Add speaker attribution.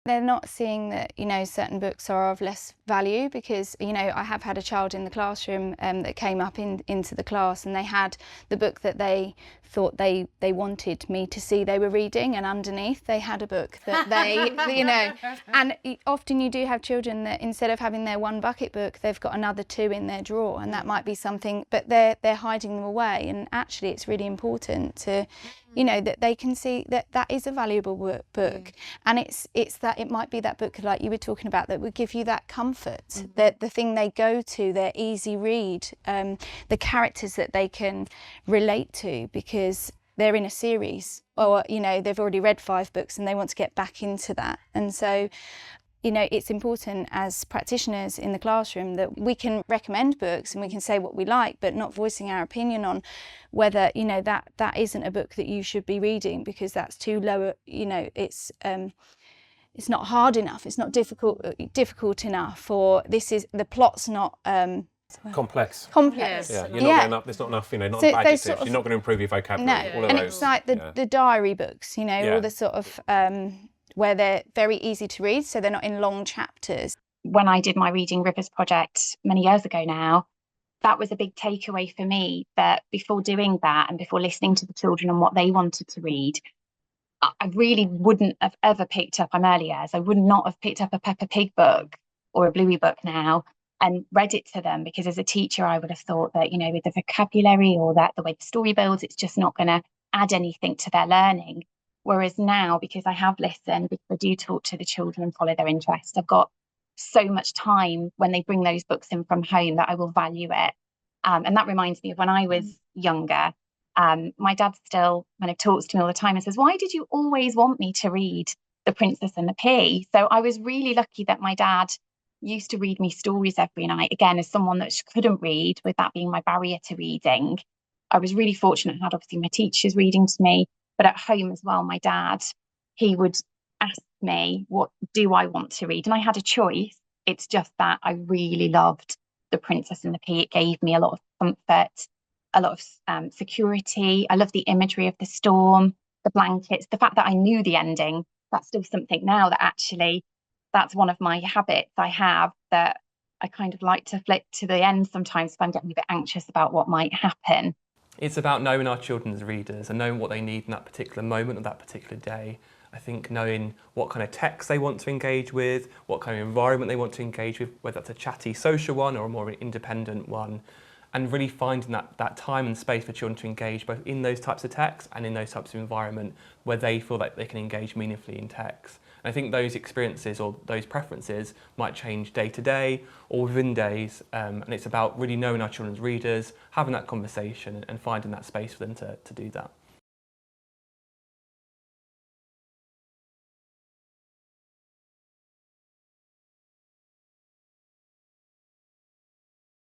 Speaker 1: they're not seeing that, you know, certain books are of less value, because, you know, I have had a child in the classroom that came up into the class, and they had the book that they thought they wanted me to see they were reading, and underneath they had a book that they, you know, and often you do have children that instead of having their one bucket book, they've got another 2 in their drawer, and that might be something, but they're hiding them away. And actually it's really important to, you know, that they can see that that is a valuable book, and it's that it might be that book like you were talking about that would give you that comfort, that the thing they go to, their easy read, the characters that they can relate to because they're in a series, or, you know, they've already read 5 books and they want to get back into that. And so, you know, it's important as practitioners in the classroom that we can recommend books and we can say what we like, but not voicing our opinion on whether, you know, that isn't a book that you should be reading because that's too low, you know, it's not hard enough, it's not difficult enough, or the plot's not
Speaker 2: complex.
Speaker 1: Complex.
Speaker 2: Yeah, you're not getting up. There's not enough. You know, not enough adjectives. Sort of, you're not going to improve your vocabulary.
Speaker 1: No,
Speaker 2: all of
Speaker 1: and
Speaker 2: those,
Speaker 1: it's like the diary books. You know, all the sort of where they're very easy to read, so they're not in long chapters.
Speaker 3: When I did my Reading Rivers project many years ago now, that was a big takeaway for me, that before doing that and before listening to the children and what they wanted to read, I really wouldn't have ever picked up, I'm early years, I would not have picked up a Peppa Pig book or a Bluey book now and read it to them, because as a teacher I would have thought that, you know, with the vocabulary or that the way the story builds, it's just not going to add anything to their learning. Whereas now, because I have listened, because I do talk to the children and follow their interest, I've got so much time when they bring those books in from home that I will value it. And that reminds me of when I was younger. My dad still kind of talks to me all the time and says, why did you always want me to read The Princess and the Pea? So I was really lucky that my dad used to read me stories every night. Again, as someone that couldn't read, with that being my barrier to reading, I was really fortunate. I had obviously my teachers reading to me, but at home as well, my dad, he would ask me, what do I want to read? And I had a choice. It's just that I really loved The Princess and the Pea. It gave me a lot of comfort, a lot of security. I love the imagery of the storm, the blankets, the fact that I knew the ending. That's still something now that actually, that's one of my habits I have, that I kind of like to flip to the end sometimes if I'm getting a bit anxious about what might happen.
Speaker 4: It's about knowing our children as readers and knowing what they need in that particular moment or that particular day. I think knowing what kind of text they want to engage with, what kind of environment they want to engage with, whether that's a chatty social one or a more independent one, and really finding that time and space for children to engage both in those types of texts and in those types of environment where they feel like they can engage meaningfully in text. And I think those experiences or those preferences might change day to day or within days, and it's about really knowing our children's readers, having that conversation and finding that space for them to do that.